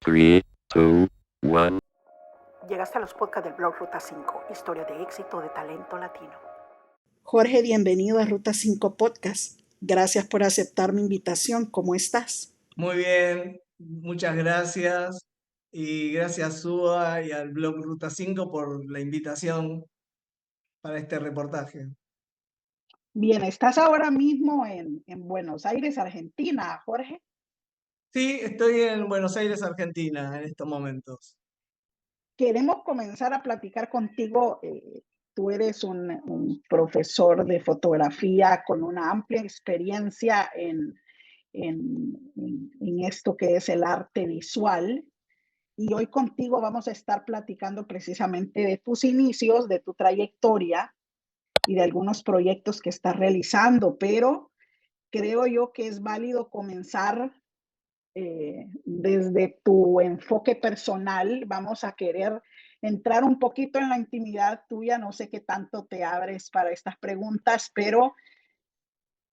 3, 2, 1. Llegaste a los podcasts del blog Ruta 5, historia de éxito de talento latino. Jorge, bienvenido a Ruta 5 Podcast. Gracias por aceptar mi invitación. ¿Cómo estás? Muy bien, muchas gracias. Y gracias a SUA y al blog Ruta 5 por la invitación para este reportaje. Bien, estás ahora mismo en Buenos Aires, Argentina, Jorge. Sí, estoy en Buenos Aires, Argentina, en estos momentos. Queremos comenzar a platicar contigo. Tú eres un profesor de fotografía con una amplia experiencia en esto que es el arte visual. Y hoy contigo vamos a estar platicando precisamente de tus inicios, de tu trayectoria y de algunos proyectos que estás realizando, pero creo yo que es válido comenzar desde tu enfoque personal. Vamos a querer entrar un poquito en la intimidad tuya, no sé qué tanto te abres para estas preguntas, pero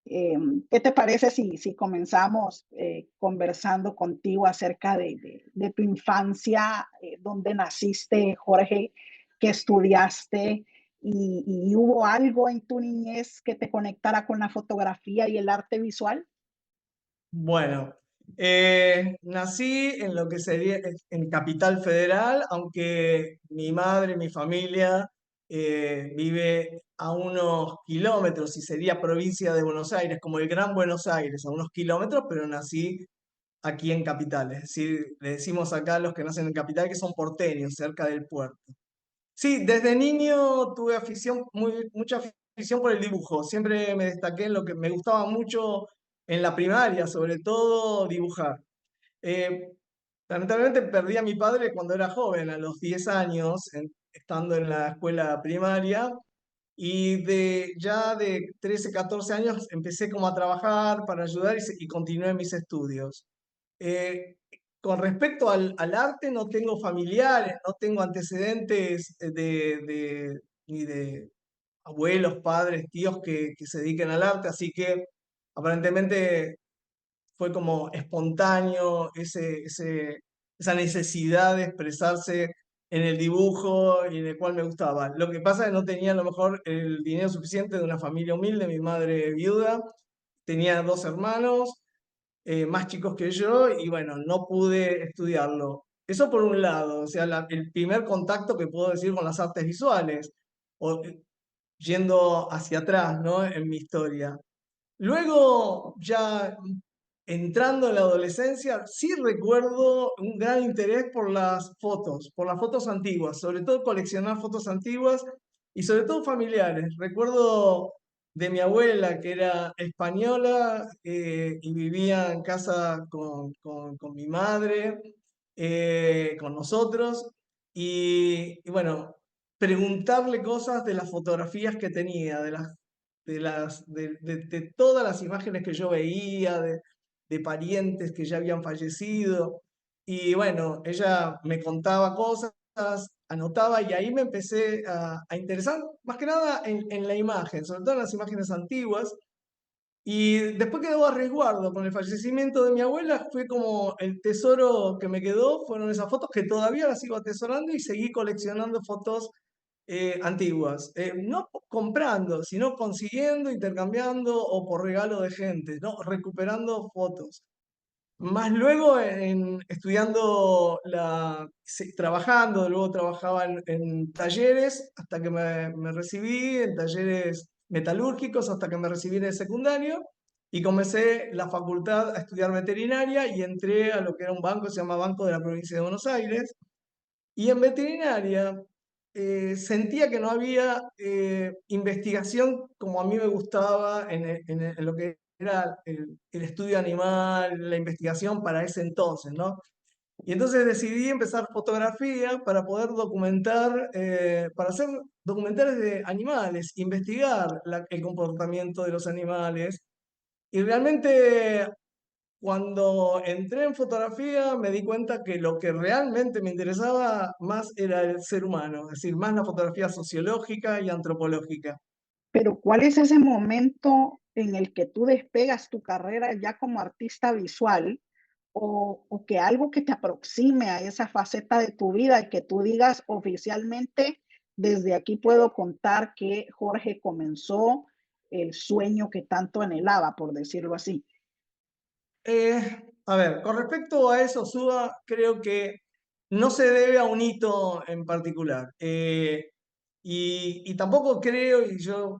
¿qué te parece si comenzamos conversando contigo acerca de tu infancia, dónde naciste, Jorge, qué estudiaste y hubo algo en tu niñez que te conectara con la fotografía y el arte visual? Bueno, nací en lo que sería en Capital Federal, aunque mi madre, mi familia vive a unos kilómetros y sería provincia de Buenos Aires, como el Gran Buenos Aires, a unos kilómetros, pero nací aquí en Capital. Es decir, le decimos acá a los que nacen en Capital que son porteños, cerca del puerto. Sí, desde niño tuve mucha afición por el dibujo. Siempre me destaqué en lo que me gustaba mucho en la primaria, sobre todo dibujar. Eh, Lamentablemente perdí a mi padre cuando era joven, a los 10 años, estando en la escuela primaria, y ya de 13, 14 años empecé como a trabajar para ayudar y continué mis estudios. Eh, con respecto al arte, no tengo familiares, no tengo antecedentes ni de abuelos, padres, tíos que se dediquen al arte, así que aparentemente fue como espontáneo esa necesidad de expresarse en el dibujo y en el cual me gustaba. Lo que pasa es que no tenía a lo mejor el dinero suficiente de una familia humilde, mi madre viuda, tenía dos hermanos más chicos que yo y bueno, no pude estudiarlo. Eso por un lado, o sea, el primer contacto que puedo decir con las artes visuales, o, yendo hacia atrás, ¿no? En mi historia. Luego, ya entrando en la adolescencia, sí recuerdo un gran interés por las fotos antiguas, sobre todo coleccionar fotos antiguas y sobre todo familiares. Recuerdo de mi abuela, que era española y vivía en casa con mi madre, con nosotros, y bueno, preguntarle cosas de las fotografías que tenía, de todas las imágenes que yo veía, de parientes que ya habían fallecido. Y bueno, ella me contaba cosas, anotaba y ahí me empecé a interesar más que nada en la imagen, sobre todo en las imágenes antiguas. Y después quedó a resguardo con el fallecimiento de mi abuela, fue como el tesoro que me quedó, fueron esas fotos que todavía las sigo atesorando y seguí coleccionando fotos antiguas. No comprando, sino consiguiendo, intercambiando o por regalo de gente, ¿no? Recuperando fotos. Más luego estudiando, trabajando, luego trabajaba en talleres hasta que me recibí, en talleres metalúrgicos hasta que me recibí en el secundario y comencé la facultad a estudiar veterinaria y entré a lo que era un banco, se llama Banco de la Provincia de Buenos Aires. Y en veterinaria sentía que no había investigación como a mí me gustaba en lo que era el estudio animal, la investigación para ese entonces, ¿no? Y entonces decidí empezar fotografía para poder documentar, para hacer documentales de animales, investigar el comportamiento de los animales. Y realmente cuando entré en fotografía me di cuenta que lo que realmente me interesaba más era el ser humano, es decir, más la fotografía sociológica y antropológica. Pero ¿cuál es ese momento en el que tú despegas tu carrera ya como artista visual? o que algo que te aproxime a esa faceta de tu vida y que tú digas oficialmente, desde aquí puedo contar que Jorge comenzó el sueño que tanto anhelaba, por decirlo así. A ver, con respecto a eso, Suba, creo que no se debe a un hito en particular. Y tampoco creo, y yo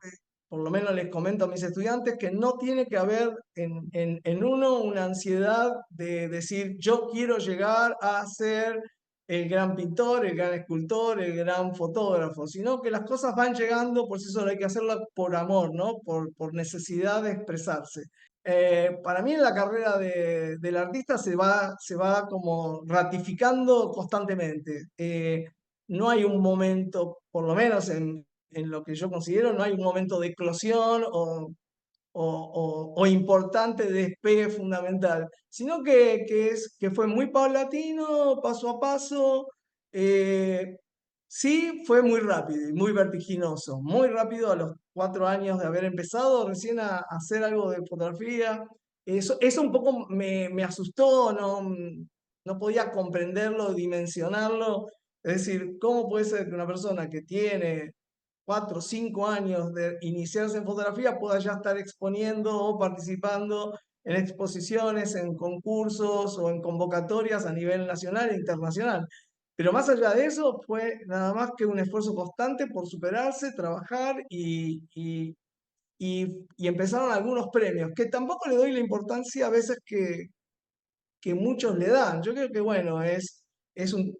por lo menos les comento a mis estudiantes, que no tiene que haber en uno una ansiedad de decir, yo quiero llegar a ser el gran pintor, el gran escultor, el gran fotógrafo, sino que las cosas van llegando, por eso hay que hacerlas por amor, ¿no? Por necesidad de expresarse. Para mí en la carrera del artista se va como ratificando constantemente. No hay un momento, por lo menos en lo que yo considero, no hay un momento de eclosión o importante de despegue fundamental, sino que fue muy paulatino, paso a paso. eh, sí, fue muy rápido y muy vertiginoso, muy rápido a los 4 años de haber empezado recién a hacer algo de fotografía. Eso un poco me asustó, no podía comprenderlo, dimensionarlo. Es decir, ¿cómo puede ser que una persona que tiene 4 o 5 años de iniciarse en fotografía pueda ya estar exponiendo o participando en exposiciones, en concursos o en convocatorias a nivel nacional e internacional? Pero más allá de eso, fue nada más que un esfuerzo constante por superarse, trabajar y empezaron algunos premios, que tampoco le doy la importancia a veces que muchos le dan. Yo creo que, bueno, es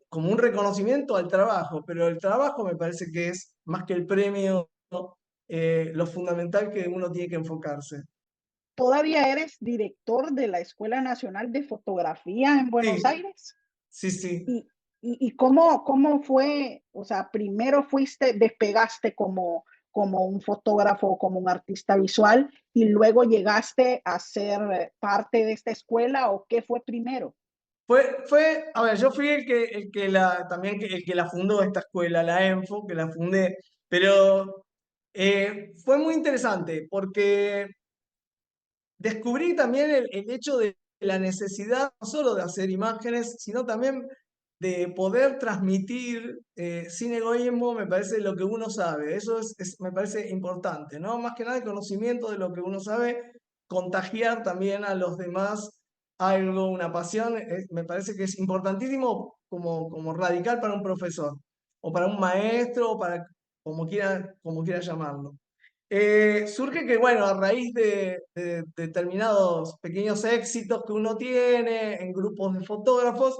como un reconocimiento al trabajo, pero el trabajo me parece que es más que el premio, lo fundamental que uno tiene que enfocarse. ¿Todavía eres director de la Escuela Nacional de Fotografía en Buenos Sí, Aires? sí, sí. ¿Y, y cómo fue? O sea, primero despegaste como un fotógrafo, como un artista visual, y luego llegaste a ser parte de esta escuela, ¿o qué fue primero? A ver, yo fui el que la fundó esta escuela, la ENFO, que la fundé, pero fue muy interesante porque descubrí también el hecho de la necesidad no solo de hacer imágenes, sino también de poder transmitir sin egoísmo, me parece, lo que uno sabe. Eso me parece importante, ¿no? Más que nada el conocimiento de lo que uno sabe, contagiar también a los demás algo, una pasión, me parece que es importantísimo como radical para un profesor, o para un maestro, o para como quiera llamarlo. Surge que, bueno, a raíz de determinados pequeños éxitos que uno tiene en grupos de fotógrafos,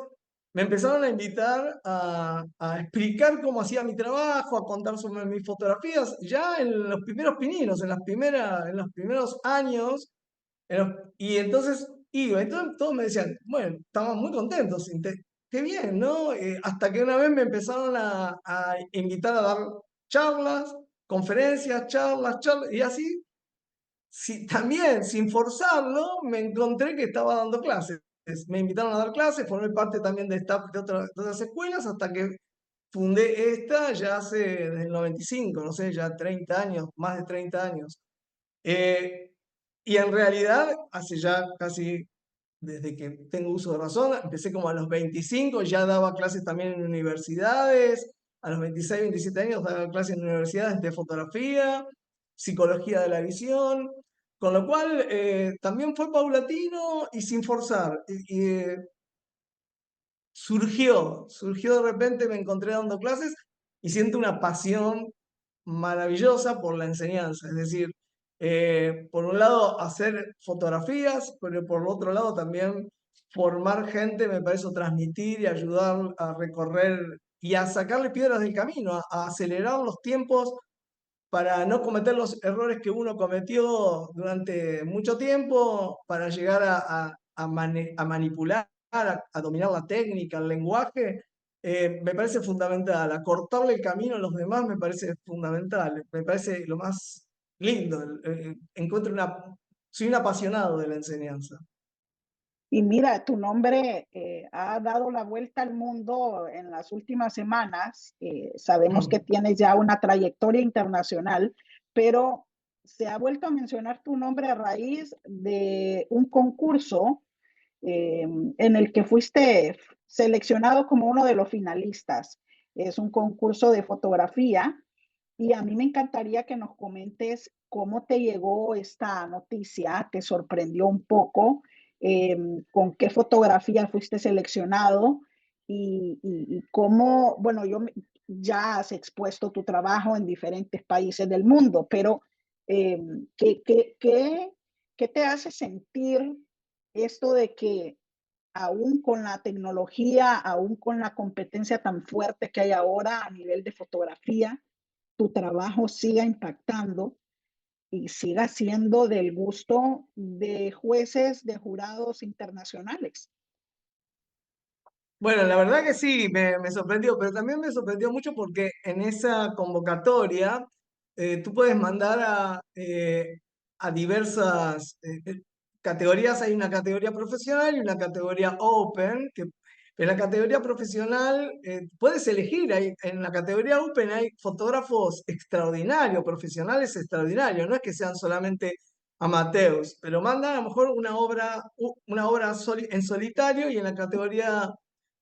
me empezaron a invitar a explicar cómo hacía mi trabajo, a contar sobre mis fotografías, ya en los primeros pininos, en los primeros años. Y entonces iba, entonces todos me decían, bueno, estaban muy contentos, qué bien, ¿no? Hasta que una vez me empezaron a invitar a dar charlas, conferencias, charlas, y así, también sin forzarlo, me encontré que estaba dando clases. Me invitaron a dar clases, formé parte también de staff de otras escuelas, hasta que fundé esta ya hace, desde el 95, no sé, ya 30 años, más de 30 años. Eh, y en realidad, hace ya casi, desde que tengo uso de razón, empecé como a los 25, ya daba clases también en universidades, a los 26, 27 años daba clases en universidades de fotografía, psicología de la visión, con lo cual también fue paulatino y sin forzar. Surgió de repente, me encontré dando clases y siento una pasión maravillosa por la enseñanza. Es decir, por un lado hacer fotografías, pero por otro lado también formar gente, me parece, transmitir y ayudar a recorrer y a sacarle piedras del camino, a acelerar los tiempos para no cometer los errores que uno cometió durante mucho tiempo, para llegar a manipular, a dominar la técnica, el lenguaje. Me parece fundamental. Acortarle el camino a los demás me parece fundamental. Me parece lo más lindo. Soy un apasionado de la enseñanza. Y mira, tu nombre ha dado la vuelta al mundo en las últimas semanas. Sabemos que tienes ya una trayectoria internacional, pero se ha vuelto a mencionar tu nombre a raíz de un concurso en el que fuiste seleccionado como uno de los finalistas. Es un concurso de fotografía y a mí me encantaría que nos comentes cómo te llegó esta noticia, te sorprendió un poco, con qué fotografía fuiste seleccionado y cómo, bueno, ya has expuesto tu trabajo en diferentes países del mundo, pero eh, ¿qué, qué, qué, qué te hace sentir esto de que aún con la tecnología, aún con la competencia tan fuerte que hay ahora a nivel de fotografía, tu trabajo siga impactando y siga siendo del gusto de jueces, de jurados internacionales? Bueno, la verdad que sí, me sorprendió, pero también me sorprendió mucho porque en esa convocatoria tú puedes mandar a diversas categorías. Hay una categoría profesional y una categoría open, que en la categoría profesional puedes elegir. En la categoría open hay fotógrafos extraordinarios, profesionales extraordinarios, no es que sean solamente amateurs, pero mandan a lo mejor una obra en solitario, y en la categoría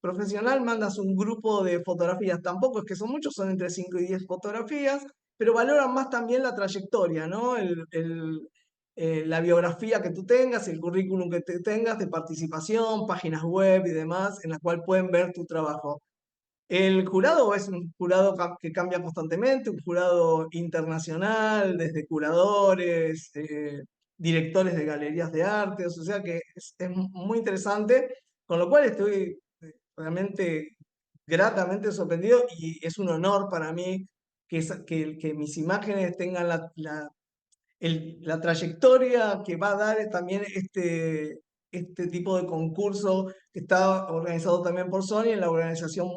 profesional mandas un grupo de fotografías. Tampoco es que son muchos, son entre 5 y 10 fotografías, pero valoran más también la trayectoria, ¿no? La biografía que tú tengas, el currículum que tengas de participación, páginas web y demás, en la cual pueden ver tu trabajo. El jurado es un jurado que cambia constantemente, un jurado internacional, desde curadores, directores de galerías de arte, o sea que es muy interesante, con lo cual estoy realmente gratamente sorprendido, y es un honor para mí que mis imágenes tengan la trayectoria que va a dar también este tipo de concurso, que está organizado también por Sony en la Organización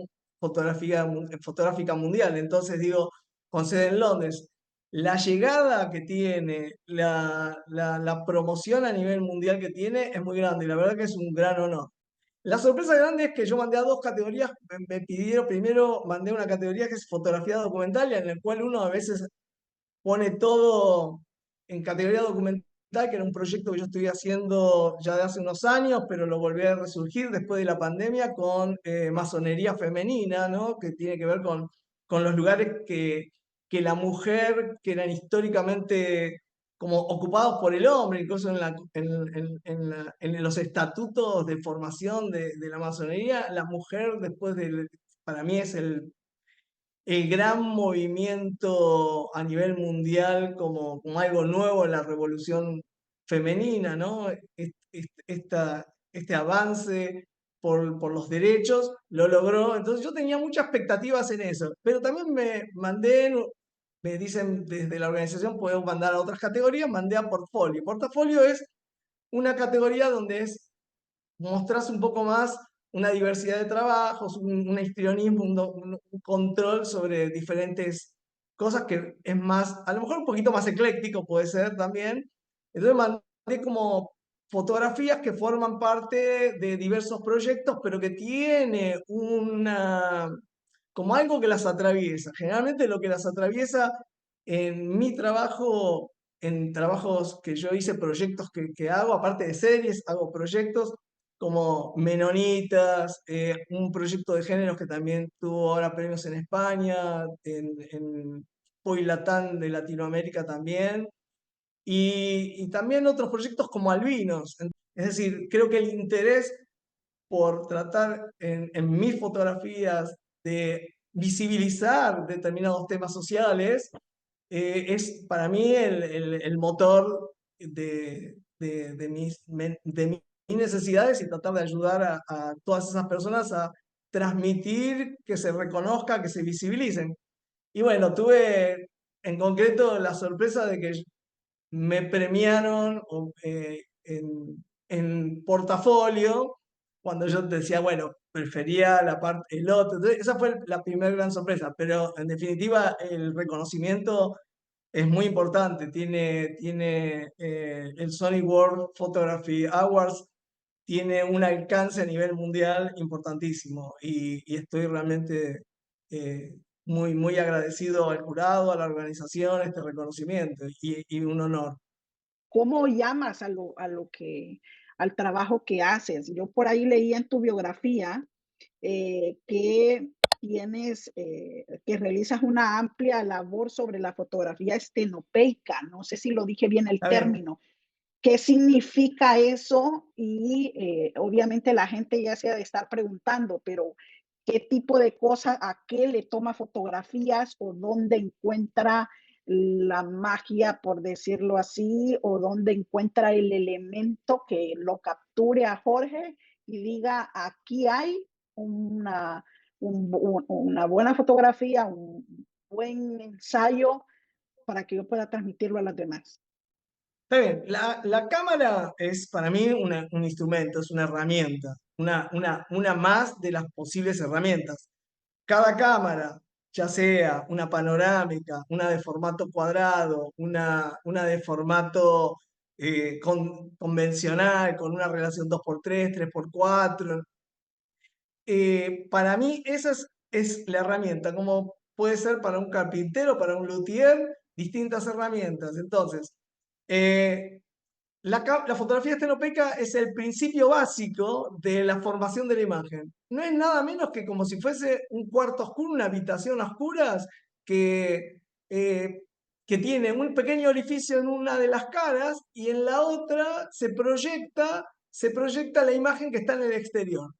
Fotográfica Mundial. Entonces digo, con sede en Londres, la llegada que tiene, la promoción a nivel mundial que tiene es muy grande, y la verdad que es un gran honor. La sorpresa grande es que yo mandé a dos categorías. Me pidieron, primero mandé una categoría que es fotografía documental, en la cual uno a veces pone todo en categoría documental, que era un proyecto que yo estoy haciendo ya de hace unos años, pero lo volví a resurgir después de la pandemia con masonería femenina, ¿no? Que tiene que ver con los lugares que la mujer, que eran históricamente como ocupados por el hombre, incluso en los estatutos de formación de la masonería, la mujer para mí es el gran movimiento a nivel mundial, como algo nuevo en la revolución femenina, ¿no? Este avance por los derechos lo logró. Entonces yo tenía muchas expectativas en eso, pero también me dicen desde la organización, podemos mandar a otras categorías, mandé a portfolio. Portafolio es una categoría donde mostrás un poco más una diversidad de trabajos, un histrionismo, un control sobre diferentes cosas, que es más, a lo mejor un poquito más ecléctico puede ser también. Entonces mandé como fotografías que forman parte de diversos proyectos, pero que tiene como algo que las atraviesa. Generalmente lo que las atraviesa en mi trabajo, en trabajos que yo hice, proyectos que hago, aparte de series, hago proyectos como Menonitas, un proyecto de géneros que también tuvo ahora premios en España, en Poilatán de Latinoamérica también, y también otros proyectos como Albinos. Es decir, creo que el interés por tratar en mis fotografías de visibilizar determinados temas sociales es para mí el motor de mis necesidades, y tratar de ayudar a todas esas personas a transmitir, que se reconozca, que se visibilicen. Y bueno, tuve en concreto la sorpresa de que me premiaron en portafolio, cuando yo decía, bueno, prefería la parte, el otro. Entonces, esa fue la primera gran sorpresa, pero en definitiva el reconocimiento es muy importante. El Sony World Photography Awards tiene un alcance a nivel mundial importantísimo, y estoy realmente eh, muy agradecido al jurado, a la organización, este reconocimiento, y un honor. ¿Cómo llamas al trabajo que haces. Yo por ahí leí en tu biografía que que realizas una amplia labor sobre la fotografía estenopeica. No sé si lo dije bien el Está bien. término. ¿Qué significa eso? Y obviamente la gente ya se ha de estar preguntando, pero ¿qué tipo de cosas, a qué le toma fotografías o dónde encuentra la magia, por decirlo así, o dónde encuentra el elemento que lo capture a Jorge y diga, aquí hay una, una buena fotografía, un buen ensayo para que yo pueda transmitirlo a las demás? Está bien, la cámara es para mí un instrumento, es una herramienta, una más de las posibles herramientas. Cada cámara, ya sea una panorámica, una de formato cuadrado, una de formato convencional, con una relación 2x3, 3x4, para mí esa es la herramienta, como puede ser para un carpintero, para un luthier, distintas herramientas. Entonces, eh, la fotografía estenopeica es el principio básico de la formación de la imagen. No es nada menos que como si fuese un cuarto oscuro, una habitación a oscuras que, eh, que tiene un pequeño orificio en una de las caras y en la otra se proyecta la imagen que está en el exterior,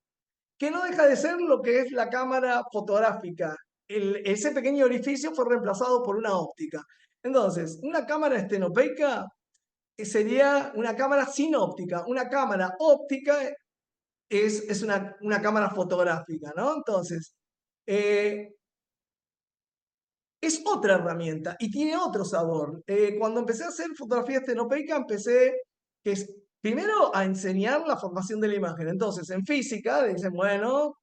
que no deja de ser lo que es la cámara fotográfica. Ese pequeño orificio fue reemplazado por una óptica. Entonces, una cámara estenopeica sería una cámara sin óptica. Una cámara óptica es una cámara fotográfica, ¿no? Entonces, eh, es otra herramienta y tiene otro sabor. Cuando empecé a hacer fotografía estenopeica, primero a enseñar la formación de la imagen. Entonces, en física, dicen, bueno,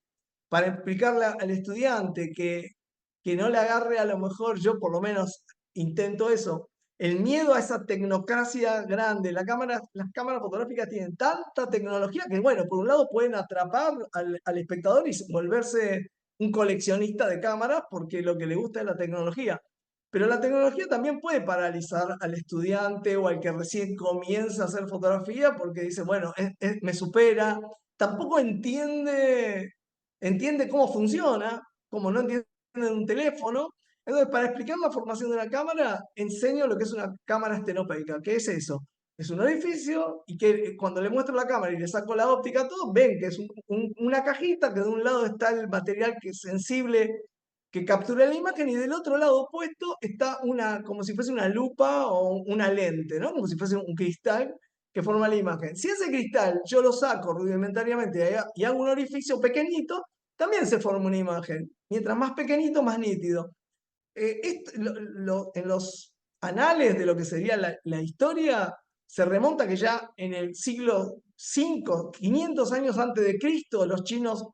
para explicarle al estudiante que no le agarre, a lo mejor yo por lo menos intento eso, el miedo a esa tecnocracia grande. Las cámaras fotográficas tienen tanta tecnología que, bueno, por un lado pueden atrapar al espectador y volverse un coleccionista de cámaras porque lo que le gusta es la tecnología. Pero la tecnología también puede paralizar al estudiante o al que recién comienza a hacer fotografía porque dice, bueno, me supera, tampoco entiende cómo funciona, como no entiende un teléfono. Entonces, para explicar la formación de la cámara, enseño lo que es una cámara estenopeica. ¿Qué es eso? Es un orificio y que cuando le muestro la cámara y le saco la óptica a todo, ven que es una cajita que de un lado está el material que es sensible que captura la imagen y del otro lado opuesto está como si fuese una lupa o una lente, ¿no? Como si fuese un cristal que forma la imagen. Si ese cristal yo lo saco rudimentariamente y hago un orificio pequeñito, también se forma una imagen. Mientras más pequeñito, más nítido. En los anales de lo que sería la historia, se remonta que ya en el siglo V, 500 años antes de Cristo, los chinos,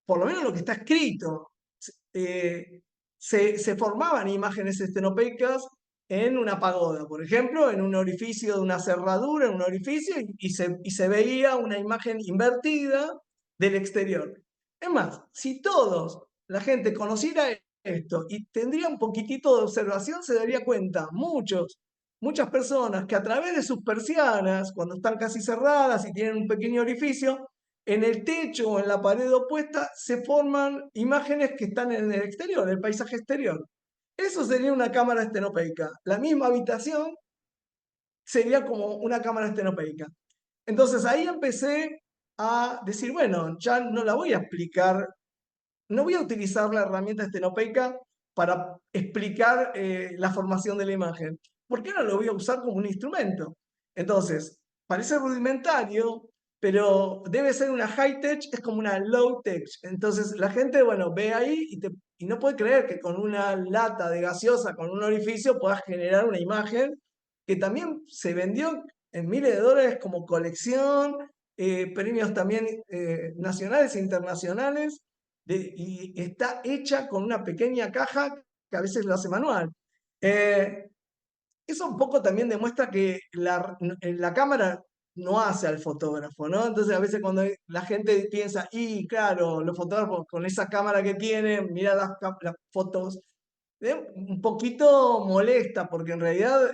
por lo menos lo que está escrito, eh, se formaban imágenes estenopeicas en una pagoda, por ejemplo, en un orificio de una cerradura, en un orificio, y se veía una imagen invertida del exterior. Es más, si la gente conociera esto y tendría un poquitito de observación, se daría cuenta, muchas personas que a través de sus persianas, cuando están casi cerradas y tienen un pequeño orificio, en el techo o en la pared opuesta se forman imágenes que están en el exterior, en el paisaje exterior. Eso sería una cámara estenopeica. La misma habitación sería como una cámara estenopeica. Entonces ahí empecé a decir, bueno, ya no la voy a explicar, no voy a utilizar la herramienta estenopeica para explicar la formación de la imagen. ¿Por qué no lo voy a usar como un instrumento? Entonces, parece rudimentario, pero debe ser una high-tech, es como una low-tech. Entonces la gente, bueno, ve ahí y no puede creer que con una lata de gaseosa, con un orificio, puedas generar una imagen que también se vendió en miles de dólares como colección, premios también nacionales e internacionales, y está hecha con una pequeña caja que a veces lo hace manual. Eh, Eso un poco también demuestra que la cámara no hace al fotógrafo, ¿no? Entonces a veces cuando la gente piensa, y claro, los fotógrafos con esa cámara que tienen, mira las fotos, un poquito molesta, porque en realidad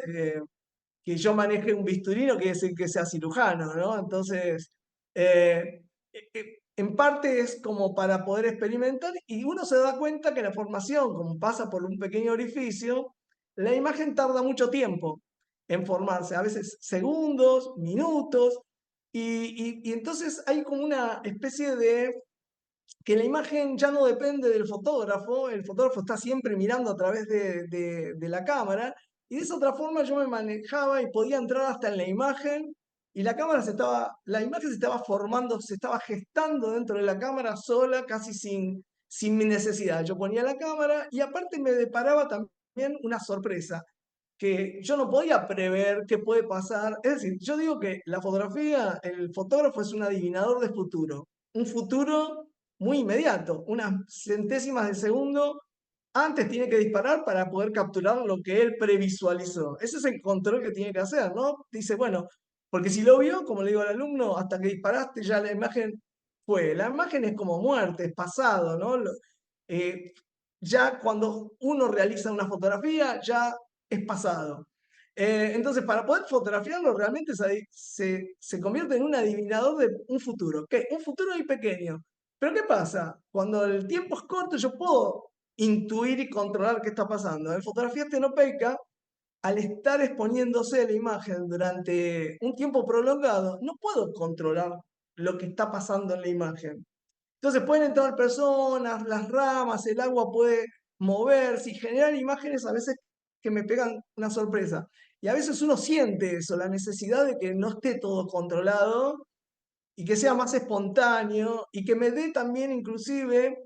que yo maneje un bisturí no quiere decir que sea cirujano, ¿no? Entonces, en parte es como para poder experimentar y uno se da cuenta que la formación, como pasa por un pequeño orificio, la imagen tarda mucho tiempo en formarse, a veces segundos, minutos, y entonces hay como una especie de que la imagen ya no depende del fotógrafo, el fotógrafo está siempre mirando a través de la cámara, y de esa otra forma yo me manejaba y podía entrar hasta en la imagen, y la imagen se estaba formando, se estaba gestando dentro de la cámara sola, casi sin mi necesidad. Yo ponía la cámara y aparte me deparaba también una sorpresa que yo no podía prever qué puede pasar. Es decir, yo digo que la fotografía, el fotógrafo es un adivinador de futuro, un futuro muy inmediato, unas centésimas de segundo antes tiene que disparar para poder capturar lo que él previsualizó. Ese es el control que tiene que hacer, ¿no? Dice, bueno, porque si lo vio, como le digo al alumno, hasta que disparaste ya la imagen fue. La imagen es como muerte, es pasado, ¿no? Eh, ya cuando uno realiza una fotografía, ya es pasado. Entonces, para poder fotografiarlo, realmente se convierte en un adivinador de un futuro. ¿Qué? Un futuro muy pequeño. Pero ¿qué pasa? Cuando el tiempo es corto, yo puedo intuir y controlar qué está pasando. En fotografía estenopeica, al estar exponiéndose la imagen durante un tiempo prolongado, no puedo controlar lo que está pasando en la imagen. Entonces pueden entrar personas, las ramas, el agua puede moverse y generar imágenes a veces que me pegan una sorpresa. Y a veces uno siente eso, la necesidad de que no esté todo controlado y que sea más espontáneo y que me dé también inclusive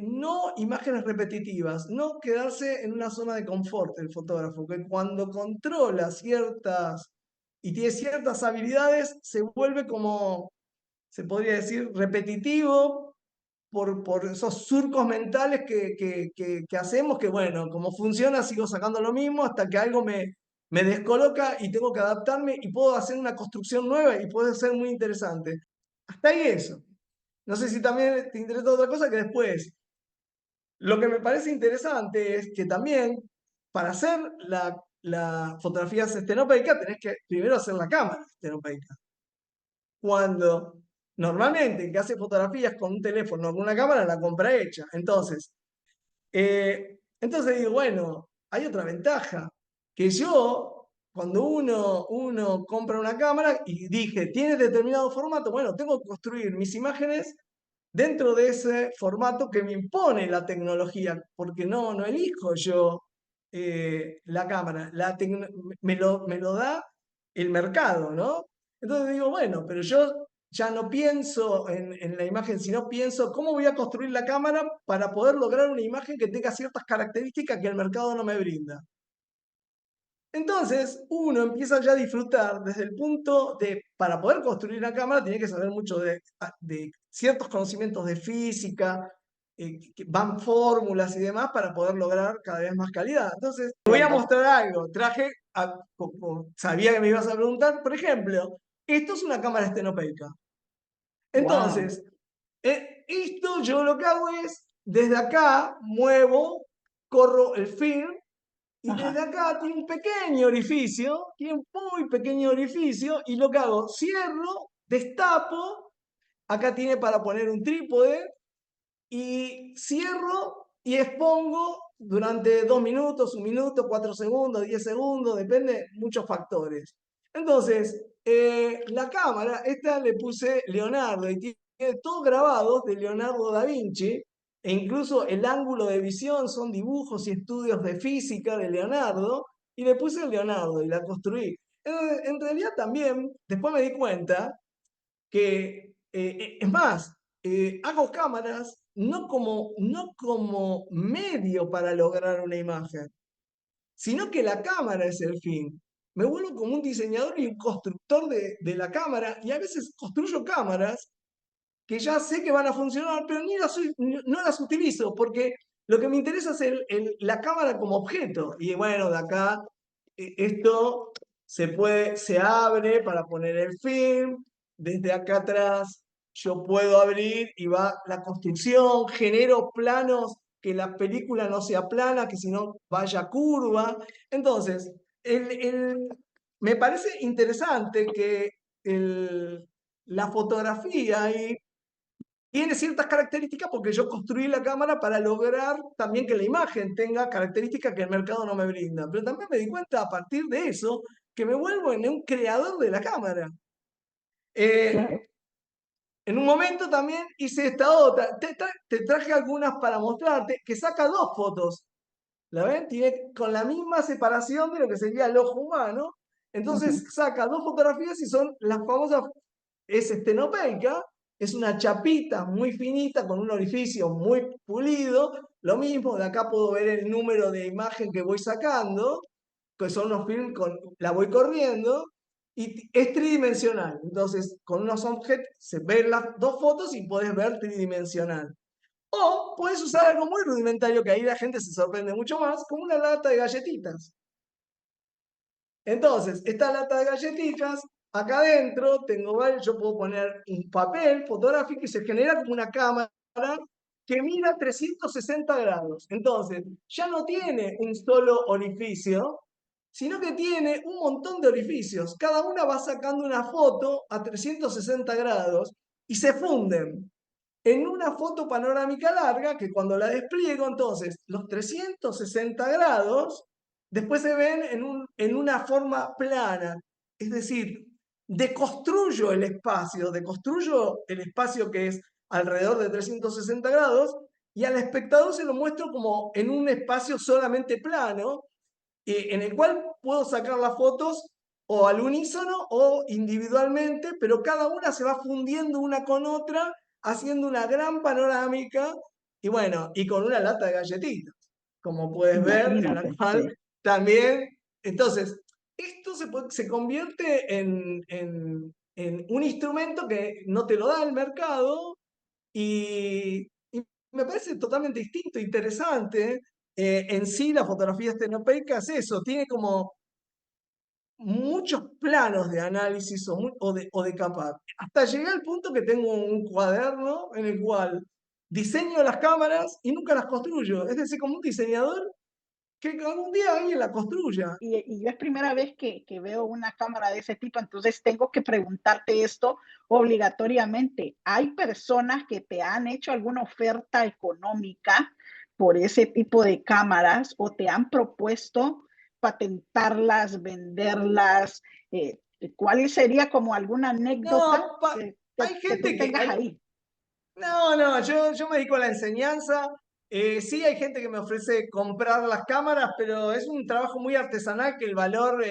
no imágenes repetitivas, no quedarse en una zona de confort el fotógrafo, que cuando controla ciertas y tiene ciertas habilidades se vuelve como, se podría decir, repetitivo por esos surcos mentales que hacemos, que bueno, como funciona, sigo sacando lo mismo hasta que algo me descoloca y tengo que adaptarme y puedo hacer una construcción nueva y puede ser muy interesante. Hasta ahí eso. No sé si también te interesa otra cosa que después. Lo que me parece interesante es que también para hacer la fotografía estenopeica tenés que primero hacer la cámara estenopeica. Cuando normalmente el que hace fotografías con un teléfono o con una cámara la compra hecha. Entonces digo, bueno, hay otra ventaja, que yo, cuando uno compra una cámara y dije, tiene determinado formato, bueno, tengo que construir mis imágenes dentro de ese formato que me impone la tecnología, porque no elijo yo la cámara, me lo da el mercado, ¿no? Entonces digo, bueno, pero yo ya no pienso en la imagen, sino pienso cómo voy a construir la cámara para poder lograr una imagen que tenga ciertas características que el mercado no me brinda. Entonces, uno empieza ya a disfrutar desde el punto de, para poder construir una cámara, tiene que saber mucho de ciertos conocimientos de física, que van fórmulas y demás para poder lograr cada vez más calidad. Entonces, te voy a mostrar algo. Como sabía que me ibas a preguntar, por ejemplo, esto es una cámara estenopeica. Wow. Entonces, esto yo lo que hago es, desde acá muevo, corro el film y desde Ajá. acá tiene un pequeño orificio, tiene un muy pequeño orificio, y lo que hago, cierro, destapo, acá tiene para poner un trípode, y cierro y expongo durante 2 minutos, 1 minuto, 4 segundos, 10 segundos, depende, muchos factores. Entonces, la cámara, esta le puse Leonardo, y tiene todos grabados de Leonardo da Vinci, e incluso el ángulo de visión son dibujos y estudios de física de Leonardo, y le puse Leonardo y la construí. En realidad también, después me di cuenta que, es más, hago cámaras no como medio para lograr una imagen, sino que la cámara es el fin. Me vuelvo como un diseñador y un constructor de la cámara, y a veces construyo cámaras que ya sé que van a funcionar, pero no las utilizo, porque lo que me interesa es la cámara como objeto. Y bueno, de acá, esto se abre para poner el film, desde acá atrás yo puedo abrir y va la construcción, genero planos que la película no sea plana, que sino vaya curva. Entonces, el, el- me parece interesante que la fotografía ahí tiene ciertas características porque yo construí la cámara para lograr también que la imagen tenga características que el mercado no me brinda. Pero también me di cuenta a partir de eso que me vuelvo en un creador de la cámara. Claro. En un momento también hice esta otra. Te traje algunas para mostrarte, que saca dos fotos. ¿La ven? Tiene con la misma separación de lo que sería el ojo humano. Entonces Ujú, saca dos fotografías y son las famosas, es estenopeica, es una chapita muy finita con un orificio muy pulido. Lo mismo, de acá puedo ver el número de imagen que voy sacando, que son unos films, la voy corriendo, y es tridimensional. Entonces, con unos objetos se ven las dos fotos y puedes ver tridimensional. O puedes usar algo muy rudimentario que ahí la gente se sorprende mucho más, como una lata de galletitas. Entonces, esta lata de galletitas, acá adentro tengo varios, yo puedo poner un papel fotográfico y se genera como una cámara que mira 360 grados. Entonces, ya no tiene un solo orificio, sino que tiene un montón de orificios. Cada una va sacando una foto a 360 grados y se funden en una foto panorámica larga que cuando la despliego, entonces, los 360 grados después se ven en una forma plana. Es decir, deconstruyo el espacio que es alrededor de 360 grados y al espectador se lo muestro como en un espacio solamente plano, en el cual puedo sacar las fotos o al unísono o individualmente, pero cada una se va fundiendo una con otra, haciendo una gran panorámica y bueno, y con una lata de galletitas, como puedes ver, en la imagínate, cual sí. también, entonces, esto se convierte en un instrumento que no te lo da el mercado y me parece totalmente distinto, interesante. En sí, la fotografía estenopeica es eso, tiene como muchos planos de análisis o de capa. Hasta llegué al punto que tengo un cuaderno en el cual diseño las cámaras y nunca las construyo. Es decir, como un diseñador que algún día alguien la construya. Y yo es primera vez que veo una cámara de ese tipo, entonces tengo que preguntarte esto obligatoriamente. ¿Hay personas que te han hecho alguna oferta económica por ese tipo de cámaras o te han propuesto patentarlas, venderlas? ¿Cuál sería como alguna anécdota No, que, hay que tú gente que, tengas ahí? no, yo me dedico a la enseñanza. Sí, hay gente que me ofrece comprar las cámaras, pero es un trabajo muy artesanal que el valor,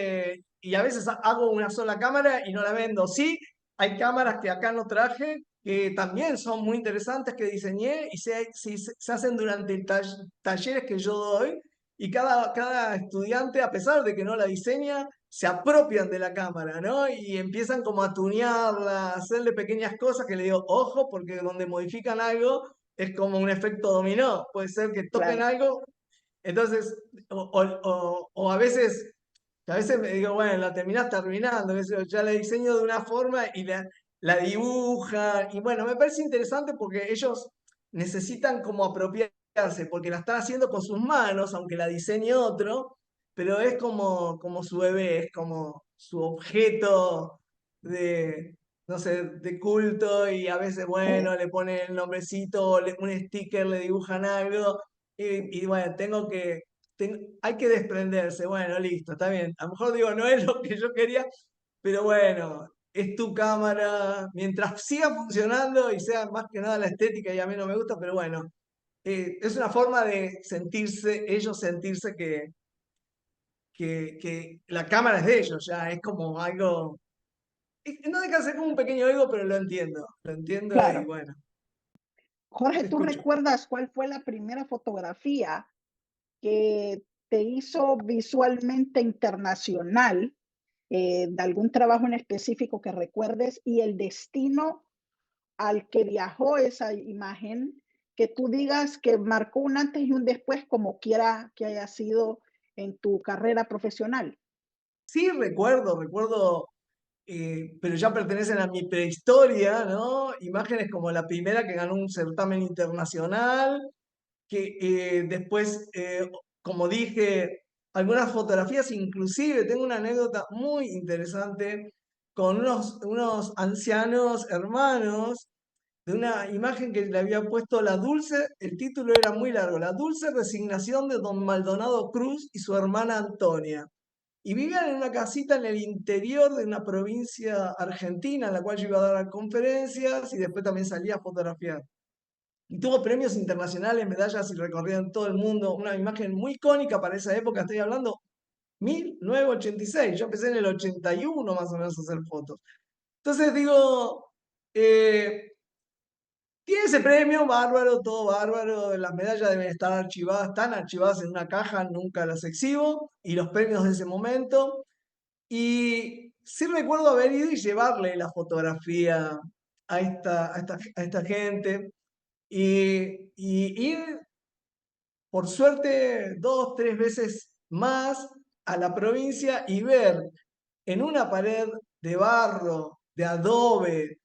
y a veces hago una sola cámara y no la vendo. Sí, hay cámaras que acá no traje, que también son muy interesantes, que diseñé y se hacen durante talleres que yo doy. Y cada estudiante, a pesar de que no la diseña, se apropian de la cámara, ¿no? Y empiezan como a tunearla, a hacerle pequeñas cosas que le digo, ojo, porque donde modifican algo es como un efecto dominó. Puede ser que toquen Claro, algo, entonces, a veces me digo, bueno, la terminaste arruinando, qué sé yo, ya la diseño de una forma y la dibuja. Y bueno, me parece interesante porque ellos necesitan como apropiarse, porque la están haciendo con sus manos, aunque la diseñe otro, pero es como su bebé, es como su objeto de, no sé, de culto y a veces, sí, bueno, le ponen el nombrecito, un sticker, le dibujan algo y bueno, hay que desprenderse, bueno, listo, está bien. A lo mejor digo, no es lo que yo quería, pero bueno, es tu cámara, mientras siga funcionando y sea más que nada la estética y a mí no me gusta, pero bueno, es una forma de ellos sentirse que la cámara es de ellos, ya es como algo, no deja de ser como un pequeño ego, pero lo entiendo y claro. bueno, Jorge, te ¿tú escucho. recuerdas cuál fue la primera fotografía que te hizo visualmente internacional, de algún trabajo en específico que recuerdes y el destino al que viajó esa imagen, que tú digas que marcó un antes y un después, como quiera que haya sido en tu carrera profesional? Sí, recuerdo, pero ya pertenecen a mi prehistoria, ¿no? Imágenes como la primera que ganó un certamen internacional, que después, como dije, algunas fotografías, inclusive tengo una anécdota muy interesante con unos ancianos hermanos de una imagen que le había puesto el título era muy largo, La dulce resignación de don Maldonado Cruz y su hermana Antonia. Y vivían en una casita en el interior de una provincia argentina en la cual yo iba a dar conferencias y después también salía a fotografiar. Y tuvo premios internacionales, medallas y recorrido en todo el mundo. Una imagen muy icónica para esa época, estoy hablando 1986. Yo empecé en el 81 más o menos a hacer fotos. Entonces digo, tiene ese premio, bárbaro, todo bárbaro. Las medallas deben estar archivadas, están archivadas en una caja, nunca las exhibo. Y los premios de ese momento. Y sí recuerdo haber ido y llevarle la fotografía a esta gente. Y ir, por suerte, 2, 3 veces más a la provincia y ver en una pared de barro, de adobe,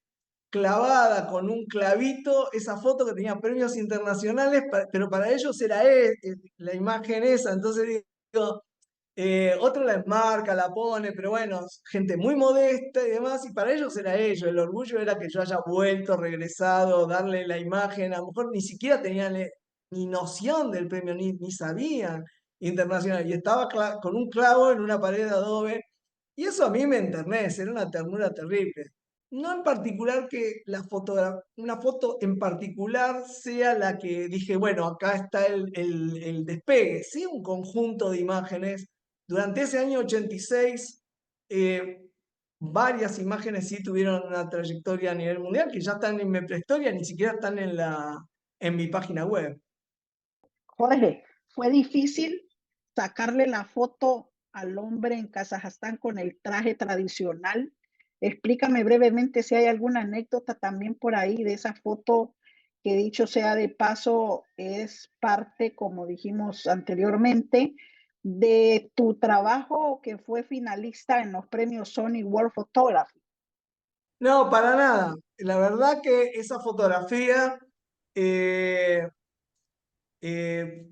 clavada con un clavito, esa foto que tenía premios internacionales, pero para ellos era la imagen esa. Entonces digo, otro la enmarca, la pone, pero bueno, gente muy modesta y demás, y para ellos era ello. El orgullo era que yo haya vuelto, regresado, darle la imagen. A lo mejor ni siquiera tenían ni noción del premio, ni sabían internacional. Y estaba con un clavo en una pared de adobe. Y eso a mí me enternece, era una ternura terrible. No en particular que una foto en particular sea la que dije, bueno, acá está el despegue. Sí, un conjunto de imágenes durante ese año 86, eh, varias imágenes sí tuvieron una trayectoria a nivel mundial, que ya están en mi prehistoria, ni siquiera están en mi página web. Jorge, ¿fue difícil sacarle la foto al hombre en Kazajstán con el traje tradicional? Explícame brevemente si hay alguna anécdota también por ahí de esa foto que, dicho sea de paso, es parte, como dijimos anteriormente, de tu trabajo que fue finalista en los premios Sony World Photography. No, para nada. La verdad que esa fotografía, eh,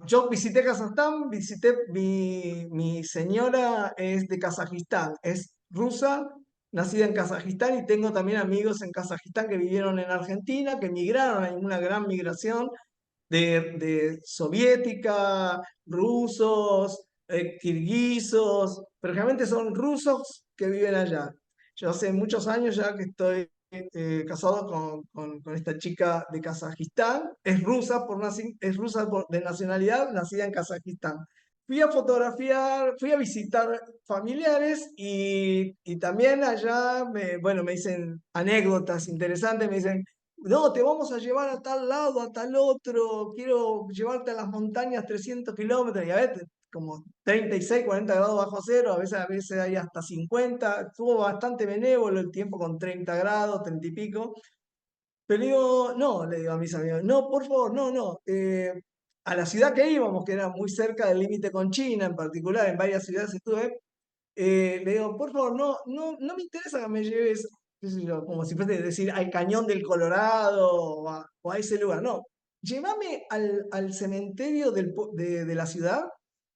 yo visité Kazajstán, mi señora es de Kazajistán, es rusa, nacida en Kazajistán, y tengo también amigos en Kazajistán que vivieron en Argentina, que migraron, hay una gran migración de soviética, rusos, kirguisos, pero realmente son rusos que viven allá. Yo hace muchos años ya que estoy casado con esta chica de Kazajistán, es rusa, de nacionalidad, nacida en Kazajistán. Fui a fotografiar, fui a visitar familiares y también allá bueno, me dicen anécdotas interesantes, me dicen, no, te vamos a llevar a tal lado, a tal otro, quiero llevarte a las montañas 300 kilómetros, y a veces como 36, 40 grados bajo cero, a veces hay hasta 50, estuvo bastante benévolo el tiempo con 30 grados, 30 y pico, pero digo, no, le digo a mis amigos, no, por favor, no, no, a la ciudad que íbamos, que era muy cerca del límite con China en particular, en varias ciudades estuve, le digo, por favor, no, no, no me interesa que me lleves, qué sé yo, como si fuese decir, al Cañón del Colorado o a ese lugar. No, llévame al cementerio de la ciudad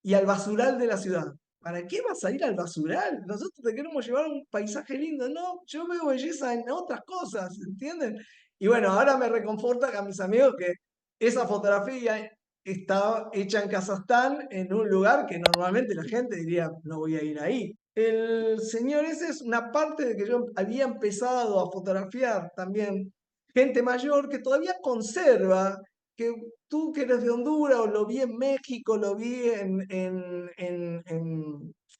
y al basural de la ciudad. ¿Para qué vas a ir al basural? Nosotros te queremos llevar a un paisaje lindo. No, yo veo belleza en otras cosas, ¿entienden? Y bueno, ahora me reconforta a mis amigos que esa fotografía está hecha en Kazajstán, en un lugar que normalmente la gente diría, no voy a ir ahí. El señor ese es una parte de que yo había empezado a fotografiar también gente mayor que todavía conserva, que tú que eres de Honduras, o lo vi en México, lo vi en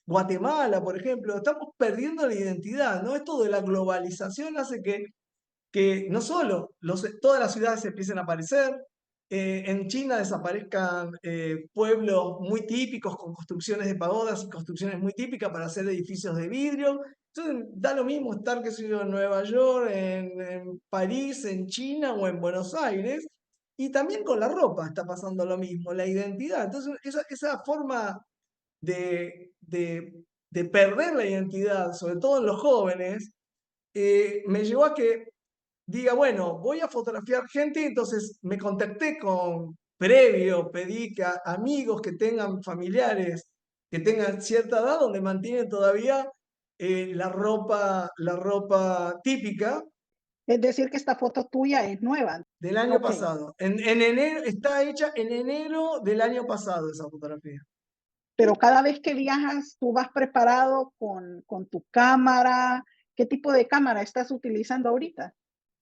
Guatemala, por ejemplo, estamos perdiendo la identidad, ¿no? Esto de la globalización hace que no solo todas las ciudades empiecen a aparecer, en China desaparezcan pueblos muy típicos con construcciones de pagodas y construcciones muy típicas para hacer edificios de vidrio. Entonces da lo mismo estar, qué sé yo, en Nueva York, en París, en China o en Buenos Aires. Y también con la ropa está pasando lo mismo, la identidad. Entonces esa forma de perder la identidad, sobre todo en los jóvenes, me llevó a que diga, bueno, voy a fotografiar gente, entonces me contacté pedí que amigos que tengan familiares que tengan cierta edad, donde mantienen todavía la ropa típica Es decir, que esta foto tuya es nueva. del año Ok, pasado. En enero, está hecha en enero del año pasado esa fotografía. pero cada vez que viajas, tú vas preparado con tu cámara. ¿Qué tipo de cámara estás utilizando ahorita?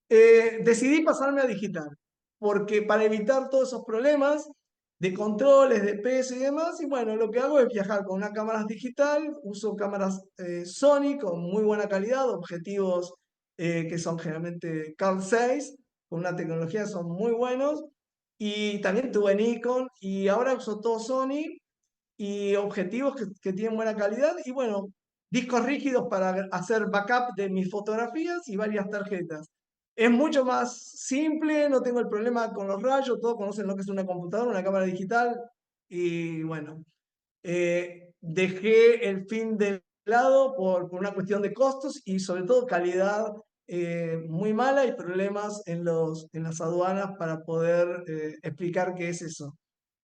Decidí pasarme a digital, porque para evitar todos esos problemas de controles, de peso y demás, y bueno, lo que hago es viajar con una cámara digital, uso cámaras Sony con muy buena calidad, objetivos que son generalmente Carl 6, con una tecnología que son muy buenos, y también tuve Nikon, y ahora uso todo Sony, y objetivos que tienen buena calidad, y bueno, discos rígidos para hacer backup de mis fotografías y varias tarjetas. Es mucho más simple, no tengo el problema con los rayos, todos conocen lo que es una computadora, una cámara digital, y bueno, dejé el fin de lado por una cuestión de costos y sobre todo calidad muy mala y problemas en las aduanas para poder explicar qué es eso.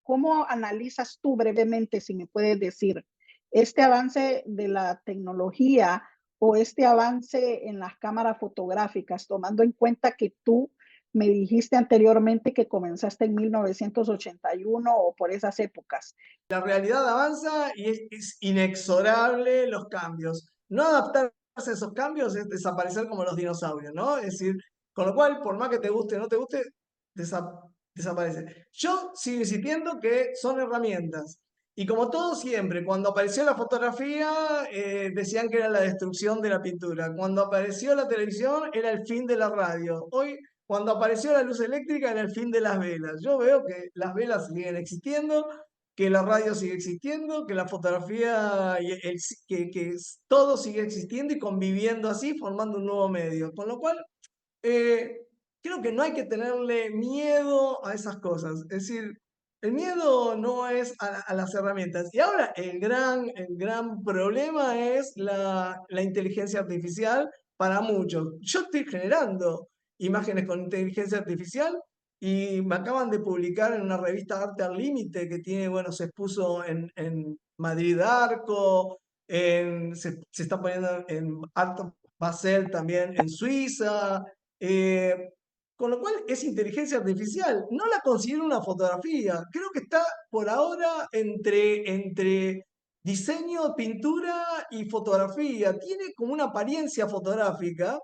¿Cómo analizas tú brevemente, si me puedes decir, este avance de la tecnología o este avance en las cámaras fotográficas, tomando en cuenta que tú me dijiste anteriormente que comenzaste en 1981 o por esas épocas? La realidad avanza y es inexorable los cambios. No adaptarse a esos cambios es desaparecer como los dinosaurios, ¿no? Es decir, con lo cual, por más que te guste o no te guste, desaparece. Yo sigo insistiendo que son herramientas. Y como todo siempre, cuando apareció la fotografía, decían que era la destrucción de la pintura. Cuando apareció la televisión, era el fin de la radio. Hoy, cuando apareció la luz eléctrica, era el fin de las velas. Yo veo que las velas siguen existiendo, que la radio sigue existiendo, que la fotografía, que todo sigue existiendo y conviviendo así, formando un nuevo medio. Con lo cual, eh, creo que no hay que tenerle miedo a esas cosas. Es decir, el miedo no es a las herramientas. Y ahora el gran problema es la inteligencia artificial para muchos. Yo estoy generando imágenes con inteligencia artificial y me acaban de publicar en una revista Arte al Límite que tiene, bueno, se expuso en Madrid Arco, se está poniendo en Art Basel también en Suiza, eh, con lo cual es inteligencia artificial. No la considero una fotografía. Creo que está por ahora entre diseño, pintura y fotografía. Tiene como una apariencia fotográfica,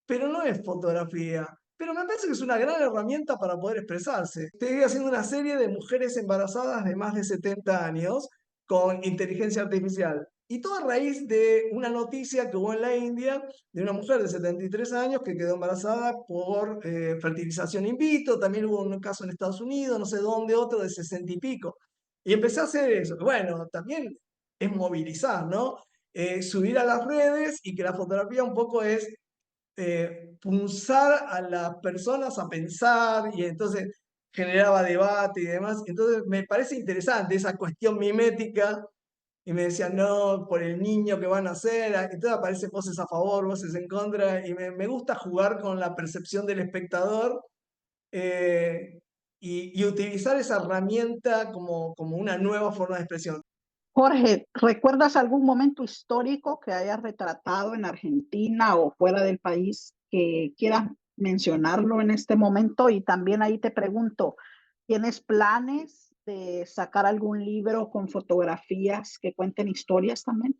pero no es fotografía. Pero me parece que es una gran herramienta para poder expresarse. Estoy haciendo una serie de mujeres embarazadas de más de 70 años con inteligencia artificial. Y todo a raíz de una noticia que hubo en la India de una mujer de 73 años que quedó embarazada por fertilización in vitro. También hubo un caso en Estados Unidos, no sé dónde, otro de 60 y pico. Y empecé a hacer eso. Bueno, también es movilizar, ¿no? Subir a las redes y que la fotografía un poco es punzar a las personas a pensar y entonces generaba debate y demás. Entonces me parece interesante esa cuestión mimética y me decían, no, por el niño que van a hacer. Entonces aparecen voces a favor, voces en contra y me gusta jugar con la percepción del espectador eh, y utilizar esa herramienta como una nueva forma de expresión. Jorge, ¿recuerdas algún momento histórico que hayas retratado en Argentina o fuera del país que quieras mencionarlo en este momento? Y también ahí te pregunto, ¿tienes planes de sacar algún libro con fotografías que cuenten historias también?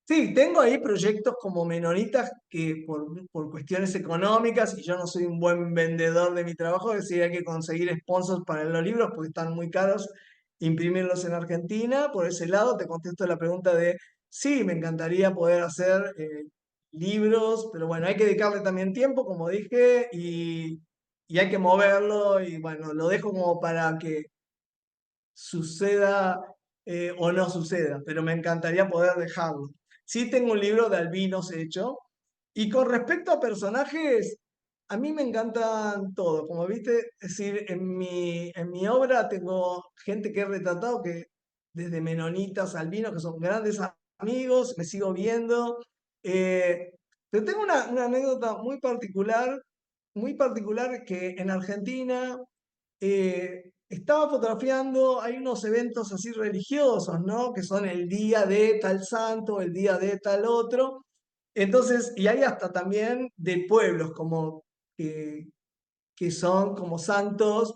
Sí, tengo ahí proyectos como menonitas que por cuestiones económicas, y yo no soy un buen vendedor de mi trabajo, es decir, hay que conseguir sponsors para los libros porque están muy caros imprimirlos en Argentina. Por ese lado, te contesto la pregunta de, sí, me encantaría poder hacer libros, pero bueno, hay que dedicarle también tiempo, como dije, y hay que moverlo, y bueno, lo dejo como para que suceda o no suceda, pero me encantaría poder dejarlo. Sí tengo un libro de albinos hecho, y con respecto a personajes, a mí me encantan todos, como viste, es decir, en mi obra tengo gente que he retratado que desde menonitas, albinos, que son grandes amigos, me sigo viendo, pero tengo una anécdota muy particular que en Argentina estaba fotografiando, hay unos eventos así religiosos, ¿no? Que son el día de tal santo, el día de tal otro. Entonces, y hay hasta también de pueblos como que, que son como santos,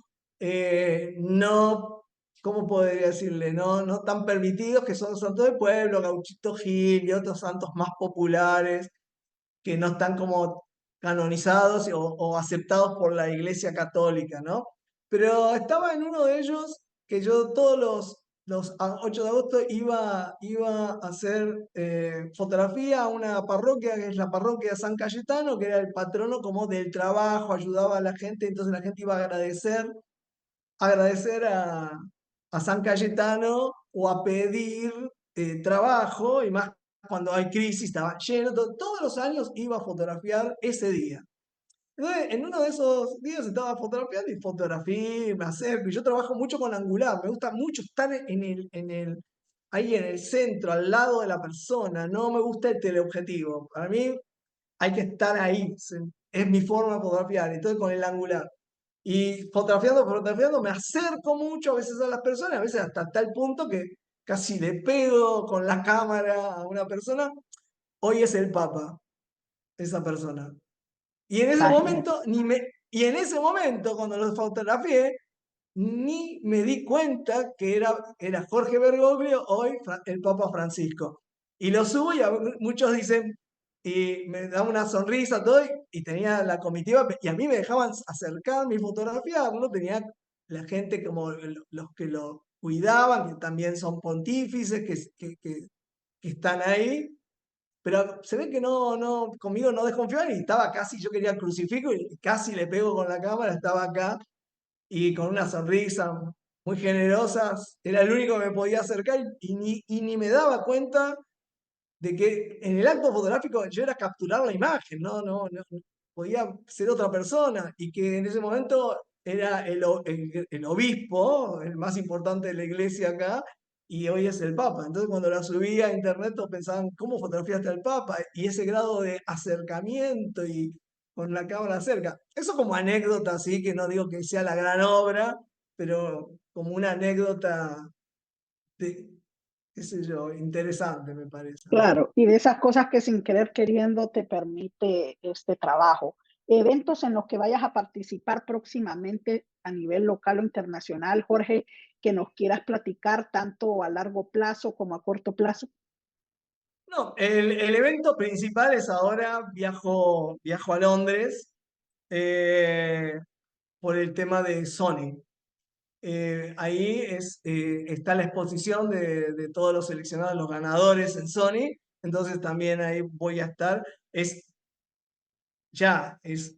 no, ¿cómo podría decirle? No, no tan permitidos, que son santos de pueblo, Gauchito Gil y otros santos más populares, que no están como canonizados o aceptados por la Iglesia Católica, ¿no? Pero estaba en uno de ellos que yo todos los 8 de agosto iba a hacer fotografía a una parroquia, que es la parroquia de San Cayetano, que era el patrono como del trabajo, ayudaba a la gente, entonces la gente iba a agradecer a San Cayetano o a pedir trabajo, y más cuando hay crisis, estaba lleno, todos los años iba a fotografiar ese día. Entonces, en uno de esos días estaba fotografiando y fotografié, me acerco, y yo trabajo mucho con angular, me gusta mucho estar ahí en el centro, al lado de la persona, no me gusta el teleobjetivo, para mí hay que estar ahí, es mi forma de fotografiar, entonces con el angular. Y fotografiando, me acerco mucho a veces a las personas, a veces hasta tal punto que casi le pego con la cámara a una persona. Hoy es el Papa, esa persona. Y en ese Imagínate. momento, y en ese momento, cuando lo fotografié, ni me di cuenta que era Jorge Bergoglio, hoy el Papa Francisco. Y lo subo y muchos dicen, y me da una sonrisa todo, y tenía la comitiva, y a mí me dejaban acercarme y fotografiarlo, tenía la gente como los que lo cuidaban, que también son pontífices, que están ahí, pero se ve que conmigo no desconfiaban, y estaba casi, yo quería el crucifijo y casi le pego con la cámara, estaba acá y con una sonrisa muy generosa, era el único que me podía acercar, y ni me daba cuenta de que en el acto fotográfico yo era capturar la imagen, no podía ser otra persona, y que en ese momento era el obispo, el más importante de la iglesia acá, y hoy es el Papa. Entonces cuando la subí a internet todos pensaban, ¿cómo fotografiaste al Papa? Y ese grado de acercamiento y con la cámara cerca. Eso como anécdota, sí, que no digo que sea la gran obra, pero como una anécdota de, qué sé yo, interesante me parece, ¿no? Claro, y de esas cosas que sin querer queriendo te permite este trabajo. Eventos en los que vayas a participar próximamente a nivel local o internacional, Jorge, que nos quieras platicar tanto a largo plazo como a corto plazo. No, el evento principal es ahora, viajo a Londres eh, por el tema de Sony. Ahí está la exposición de todos los seleccionados, los ganadores en Sony, entonces también ahí voy a estar. Es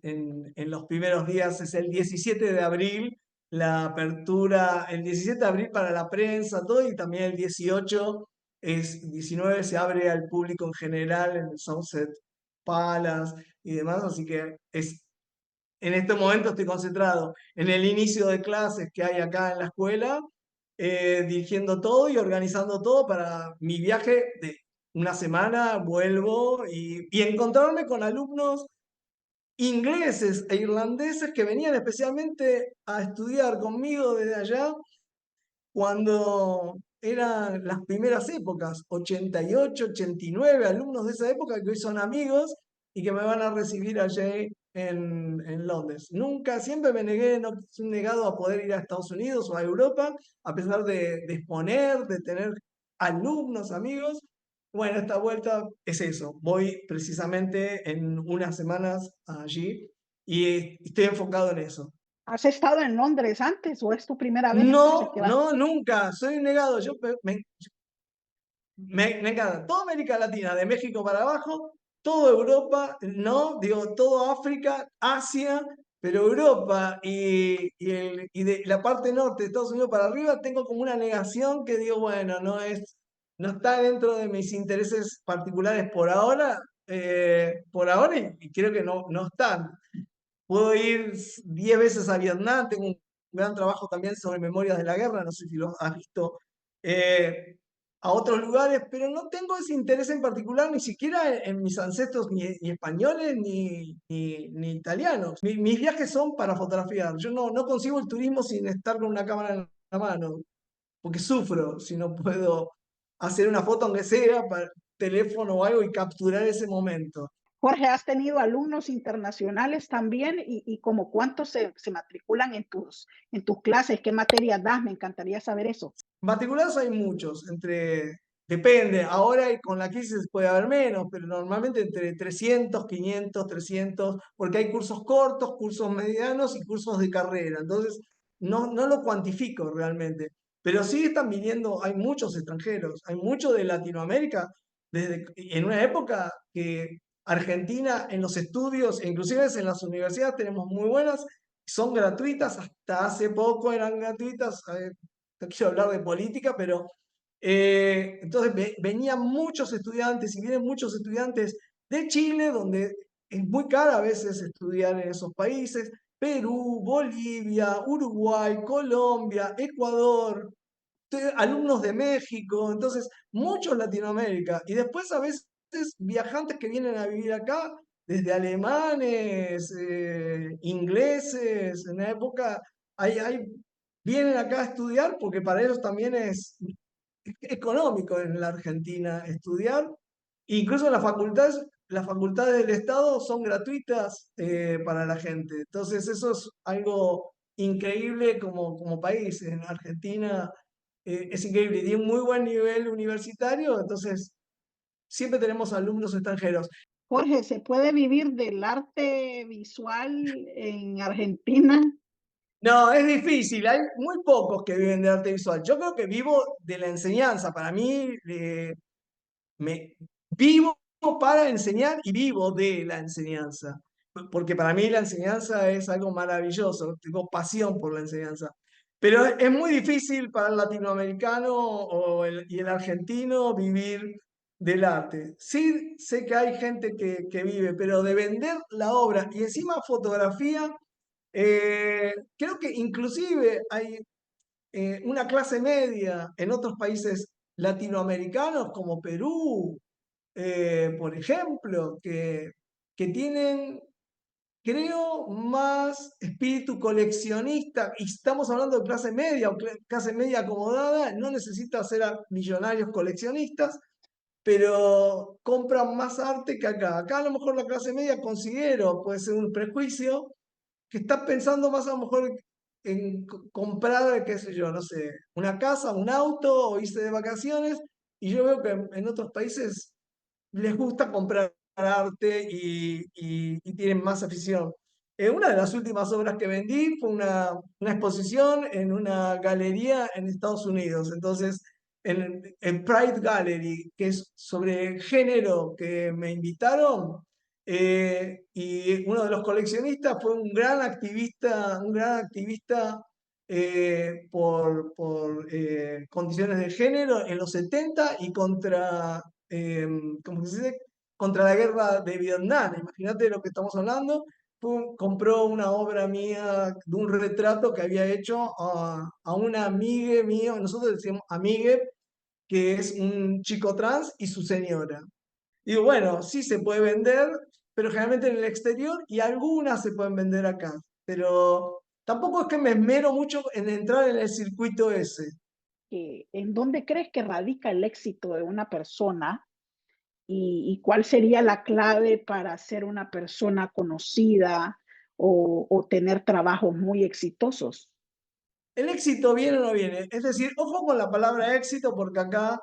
en los primeros días, es el 17 de abril, la apertura, el 17 de abril para la prensa, todo, y también el 19 se abre al público en general en el Sunset Palace y demás, así que en este momento estoy concentrado en el inicio de clases que hay acá en la escuela, dirigiendo todo y organizando todo para mi viaje de una semana, vuelvo y encontrarme con alumnos ingleses e irlandeses que venían especialmente a estudiar conmigo desde allá cuando eran las primeras épocas, 88, 89 alumnos de esa época que hoy son amigos y que me van a recibir allí en Londres. Nunca, siempre me negué, no soy negado a poder ir a Estados Unidos o a Europa, a pesar de exponer, de tener alumnos, amigos. Bueno, esta vuelta es eso. Voy precisamente en unas semanas allí y estoy enfocado en eso. ¿Has estado en Londres antes o es tu primera vez entonces No, que vas? no, nunca. Soy un negado. Me encanta. Toda América Latina, de México para abajo, toda Europa, no, digo, todo África, Asia, pero Europa y de la parte norte de Estados Unidos para arriba, tengo como una negación que digo, bueno, no está dentro de mis intereses particulares por ahora, y creo que no están. Puedo ir 10 veces a Vietnam, tengo un gran trabajo también sobre memorias de la guerra, no sé si lo has visto. Eh, a otros lugares, pero no tengo ese interés en particular, ni siquiera en mis ancestros, ni españoles, ni italianos. Mis viajes son para fotografiar. Yo no consigo el turismo sin estar con una cámara en la mano, porque sufro si no puedo hacer una foto, aunque sea para teléfono o algo, y capturar ese momento. Jorge, ¿has tenido alumnos internacionales también? Y como cuántos se matriculan en tus clases? ¿Qué materias das? Me encantaría saber eso. Matriculados hay muchos, depende, ahora con la crisis puede haber menos, pero normalmente entre 300, 500, 300, porque hay cursos cortos, cursos medianos y cursos de carrera, entonces no lo cuantifico realmente, pero sí están viniendo, hay muchos extranjeros, hay muchos de Latinoamérica, en una época que Argentina en los estudios, e inclusive en las universidades tenemos muy buenas, son gratuitas, hasta hace poco eran gratuitas, no quiero hablar de política, pero entonces venían muchos estudiantes y vienen muchos estudiantes de Chile, donde es muy caro a veces estudiar en esos países, Perú, Bolivia, Uruguay, Colombia, Ecuador, alumnos de México, entonces muchos Latinoamérica. Y después a veces viajantes que vienen a vivir acá, desde alemanes, ingleses, en la época vienen acá a estudiar porque para ellos también es económico en la Argentina estudiar. Incluso las facultades del Estado son gratuitas para la gente. Entonces eso es algo increíble como país. En Argentina es increíble y tiene un muy buen nivel universitario, entonces siempre tenemos alumnos extranjeros. Jorge, ¿se puede vivir del arte visual en Argentina? No, es difícil, hay muy pocos que viven de arte visual. Yo creo que vivo de la enseñanza. Para mí, me vivo para enseñar y vivo de la enseñanza. Porque para mí la enseñanza es algo maravilloso, tengo pasión por la enseñanza. Pero es muy difícil para el latinoamericano y el argentino vivir del arte. Sí sé que hay gente que vive, pero de vender la obra y encima fotografía, creo que inclusive hay una clase media en otros países latinoamericanos como Perú, por ejemplo, que tienen, creo, más espíritu coleccionista, y estamos hablando de clase media o clase media acomodada, no necesita ser millonarios coleccionistas, pero compran más arte que acá. Acá a lo mejor la clase media considero, puede ser un prejuicio, que está pensando más a lo mejor en comprar, qué sé yo, no sé, una casa, un auto o irse de vacaciones, y yo veo que en otros países les gusta comprar arte y tienen más afición. Una de las últimas obras que vendí fue una exposición en una galería en Estados Unidos. Entonces, en Pride Gallery, que es sobre género, que me invitaron, y uno de los coleccionistas fue un gran activista por condiciones de género en los 70 y ¿cómo se dice? Contra la guerra de Vietnam. Imagínate de lo que estamos hablando. Compró una obra mía de un retrato que había hecho a una amiga mía, nosotros decimos amigue, que es un chico trans y su señora. Digo, bueno, sí se puede vender, pero generalmente en el exterior y algunas se pueden vender acá. Pero tampoco es que me esmero mucho en entrar en el circuito ese. ¿En dónde crees que radica el éxito de una persona y cuál sería la clave para ser una persona conocida o tener trabajos muy exitosos? ¿El éxito viene o no viene? Es decir, ojo con la palabra éxito porque acá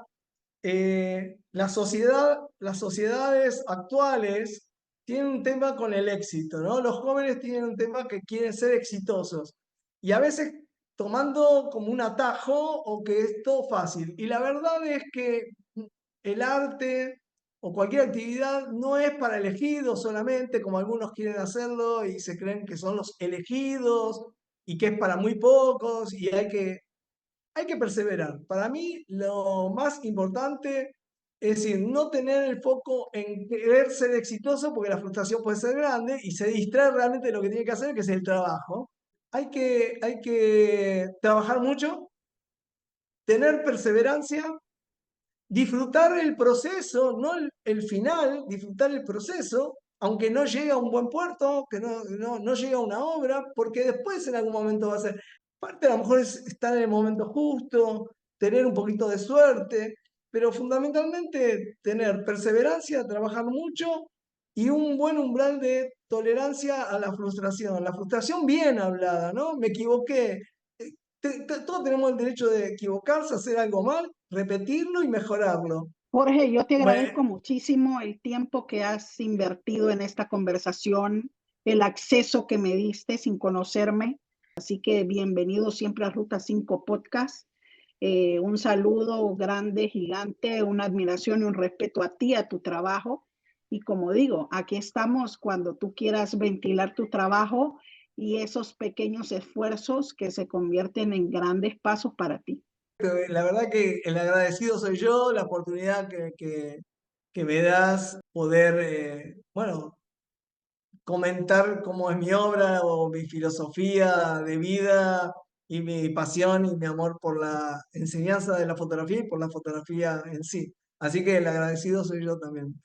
las sociedades actuales tienen un tema con el éxito, ¿no? Los jóvenes tienen un tema que quieren ser exitosos y a veces tomando como un atajo o que es todo fácil. Y la verdad es que el arte o cualquier actividad no es para elegidos solamente, como algunos quieren hacerlo y se creen que son los elegidos y que es para muy pocos y hay que perseverar. Para mí, lo más importante es decir, no tener el foco en querer ser exitoso, porque la frustración puede ser grande y se distrae realmente de lo que tiene que hacer, que es el trabajo. Hay que trabajar mucho, tener perseverancia disfrutar el proceso, no el final, disfrutar el proceso, aunque no llegue a un buen puerto, que no llegue a una obra, porque después en algún momento va a ser. Parte a lo mejor es estar en el momento justo, tener un poquito de suerte, pero fundamentalmente tener perseverancia, trabajar mucho y un buen umbral de tolerancia a la frustración. La frustración bien hablada, ¿no? Me equivoqué. Todos tenemos el derecho de equivocarse, hacer algo mal, repetirlo y mejorarlo. Jorge, yo te Bueno, agradezco muchísimo el tiempo que has invertido en esta conversación, el acceso que me diste sin conocerme. Así que bienvenido siempre a Ruta 5 Podcast. Un saludo grande, gigante, una admiración y un respeto a ti, a tu trabajo. Y como digo, aquí estamos cuando tú quieras ventilar tu trabajo y esos pequeños esfuerzos que se convierten en grandes pasos para ti. la verdad que el agradecido soy yo, la oportunidad que me das poder, bueno, comentar cómo es mi obra o mi filosofía de vida y mi pasión y mi amor por la enseñanza de la fotografía y por la fotografía en sí. Así que el agradecido soy yo también.